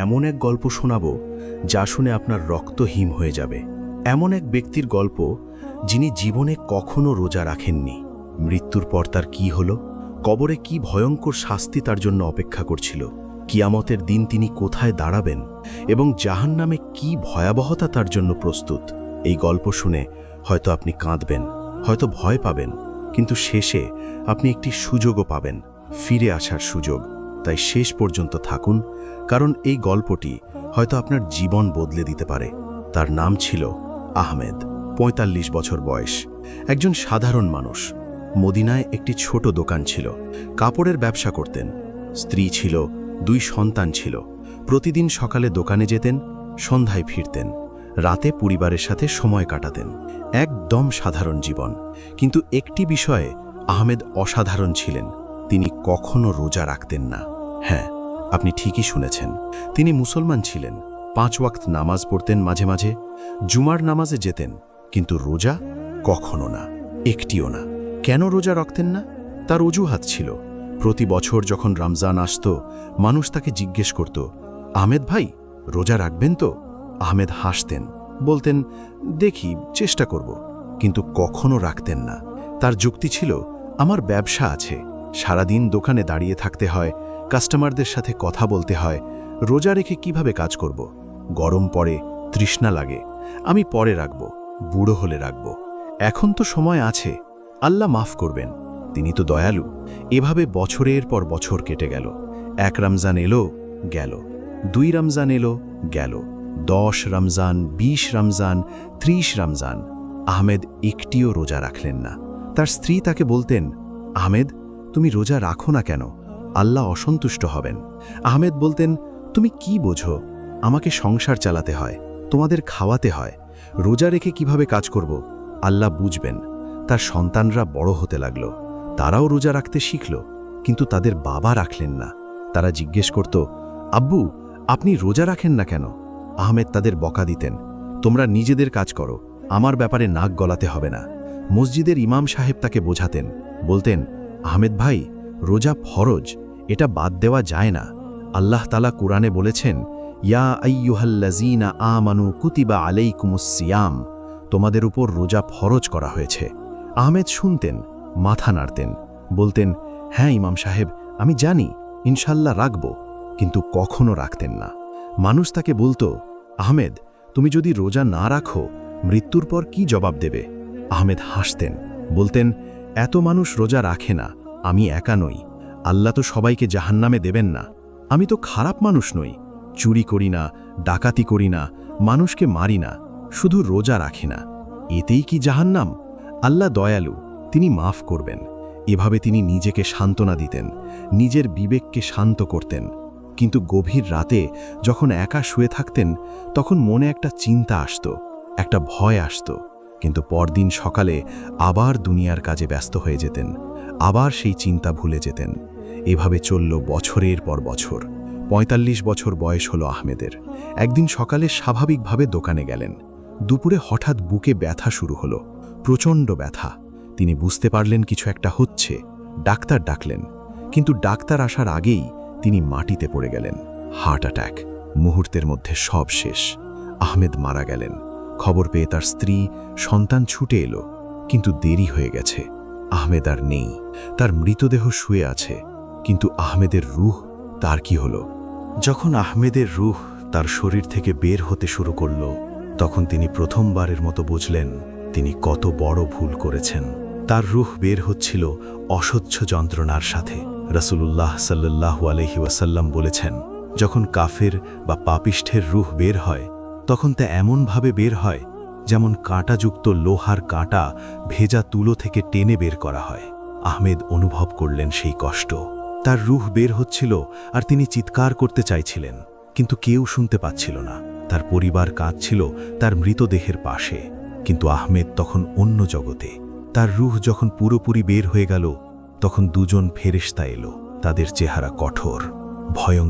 এমন এক গল্প শোনাব যা শুনে আপনার রক্ত হিম হয়ে যাবে। এমন এক ব্যক্তির গল্প যিনি জীবনে কখনো রোজা রাখেননি। মৃত্যুর পর তার কি হলো, কবরে কি ভয়ঙ্কর শাস্তি তার জন্য অপেক্ষা করছিল, কিয়ামতের দিন তিনি কোথায় দাঁড়াবেন এবং জাহান্নামে কি ভয়াবহতা তার জন্য প্রস্তুত। এই গল্প শুনে হয়তো আপনি কাঁদবেন, হয়তো ভয় পাবেন, কিন্তু শেষে আপনি একটি সুযোগও পাবেন, ফিরে আসার সুযোগ। তাই শেষ পর্যন্ত থাকুন, কারণ এই গল্পটি হয়তো আপনার জীবন বদলে দিতে পারে। তার নাম ছিল আহমেদ। ৪৫ বছর বয়স, একজন সাধারণ মানুষ। মদিনায় একটি ছোট দোকান ছিল, কাপড়ের ব্যবসা করতেন। স্ত্রী ছিল, 2 সন্তান ছিল। প্রতিদিন সকালে দোকানে যেতেন, সন্ধ্যায় ফিরতেন, রাতে পরিবারের সাথে সময় কাটাতেন। একদম সাধারণ জীবন, কিন্তু একটি বিষয়ে আহমেদ অসাধারণ ছিলেন। তিনি কখনো রোজা রাখতেন না। হ্যাঁ, আপনি ঠিকই শুনেছেন, তিনি মুসলমান ছিলেন। 5 ওয়াক্ত নামাজ পড়তেন, মাঝে মাঝে জুমার নামাজে যেতেন, কিন্তু রোজা কখনো না, একটিও না। কেন রোজা রাখতেন না? তার অজুহাত ছিল। প্রতি বছর যখন রমজান আসত, মানুষ তাকে জিজ্ঞেস করত, আহমেদ ভাই, রোজা রাখবেন তো? আহমেদ হাসতেন, বলতেন, দেখি, চেষ্টা করব, কিন্তু কখনো রাখতেন না। তার যুক্তি ছিল, আমার ব্যবসা আছে, সারাদিন দোকানে দাঁড়িয়ে থাকতে হয়, কাস্টমারদের সাথে কথা বলতে হয়, রোজা রেখে কিভাবে কাজ করব? গরম পড়ে, তৃষ্ণা লাগে, আমি পরে রাখব, বুড়ো হলে রাখব, এখন তো সময় আছে, আল্লাহ মাফ করবেন, তিনি তো দয়ালু। এভাবে বছরের পর বছর কেটে গেল। 1 রমজান এলো, গেল, 2 রমজান এলো, গেল, 10 রমজান, 20 রমজান, 30 রমজান। আহমেদ একটিও রোজা রাখলেন না। তার স্ত্রী তাকে বলতেন, আহমেদ, তুমি রোজা রাখো না কেন? আল্লাহ অসন্তুষ্ট হবেন। আহমেদ বলতেন, তুমি কি বোঝো? আমাকে সংসার চালাতে হয়, তোমাদের খাওয়াতে হয়, রোজা রেখে কিভাবে কাজ করব? আল্লাহ বুঝবেন। তার সন্তানরা বড় হতে লাগল, তারাও রোজা রাখতে শিখল, কিন্তু তাদের বাবা রাখলেন না। তারা জিজ্ঞেস করত, আব্বু, আপনি রোজা রাখেন না কেন? আহমেদ তাদের বকা দিতেন, তোমরা নিজেদের কাজ করো, আমার ব্যাপারে নাক গলাতে হবে না। মসজিদের ইমাম সাহেব তাকে বোঝাতেন, বলতেন, আহমেদ ভাই, রোজা ফরজ, এটা বাদ দেওয়া যায় না। আল্লাহ তাআলা কুরআনে বলেছেন, ইয়া আইয়ুহাল্লাযীনা আমানু কুতিবা আলাইকুমুস সিয়াম, তোমাদের উপর রোজা ফরজ করা হয়েছে। আহমেদ শুনতেন, মাথা নাড়তেন, বলতেন, হ্যাঁ ইমাম সাহেব, আমি জানি, ইনশাল্লাহ রাখব, কিন্তু কখনো রাখতেন না। মানুষ তাকে বলতো, আহমেদ, তুমি যদি রোজা না রাখো, মৃত্যুর পর কি জবাব দেবে? আহমেদ হাসতেন, বলতেন, এত মানুষ রোজা রাখে না, আমি একা নই, আল্লাহ তো সবাইকে জাহান্নামে দেবেন না। আমি তো খারাপ মানুষ নই, চুরি করি না, ডাকাতি করি না, মানুষকে মারি না, শুধু রোজা রাখি না, এতেই কি জাহান্নাম? আল্লাহ দয়ালু, তিনি মাফ করবেন। এভাবে তিনি নিজেকে সান্ত্বনা দিতেন, নিজের বিবেককে শান্ত করতেন। কিন্তু গভীর রাতে যখন একা শুয়ে থাকতেন, তখন মনে একটা চিন্তা আসত, একটা ভয় আসত। কিন্তু পরদিন সকালে আবার দুনিয়ার কাজে ব্যস্ত হয়ে যেতেন, আবার সেই চিন্তা ভুলে যেতেন। এভাবে চলল বছরের পর বছর। ৪৫ বছর বয়স হলো আহমেদের। একদিন সকালে স্বাভাবিকভাবে দোকানে গেলেন। দুপুরে হঠাৎ বুকে ব্যথা শুরু হলো, প্রচণ্ড ব্যথা। তিনি বুঝতে পারলেন কিছু একটা হচ্ছে, ডাক্তার ডাকলেন, কিন্তু ডাক্তার আসার আগেই তিনি মাটিতে পড়ে গেলেন। Heart attack. মুহূর্তের মধ্যে সব শেষ। আহমেদ মারা গেলেন। খবর পেয়ে তার স্ত্রী, সন্তান ছুটে এলো, কিন্তু দেরি হয়ে গেছে। আহমেদ আর নেই, তার মৃতদেহ শুয়ে আছে, কিন্তু আহমেদের রূহ, তার কি হলো? যখন আহমেদের রূহ তার শরীর থেকে বের হতে শুরু করল, তখন তিনি প্রথমবারের মতো বুঝলেন তিনি কত বড় ভুল করেছেন। তার রূহ বের হচ্ছিল অসহ্য যন্ত্রণার সাথে। রাসূলুল্লাহ সাল্লাল্লাহু আলাইহি ওয়াসাল্লাম বলেছেন, যখন কাফের বা পাপিষ্ঠের রূহ বের হয়, তখন তা এমনভাবে বের হয় যেমন কাঁটাযুক্ত লোহার কাঁটা ভেজা তুলো থেকে টেনে বের করা হয়। আহমেদ অনুভব করলেন সেই কষ্ট। তার রূহ বের হচ্ছিল আর তিনি চিৎকার করতে চাইছিলেন, কিন্তু কেউ শুনতে পাচ্ছিল না। তার পরিবার কাঁদছিল তার মৃতদেহের পাশে, কিন্তু আহমেদ তখন অন্য জগতে। তার রূহ যখন পুরোপুরি বের হয়ে গেল, তখন 2 জন ফেরেশতা এলো। তাদের চেহারা কঠোর, ভয়ঙ্কর।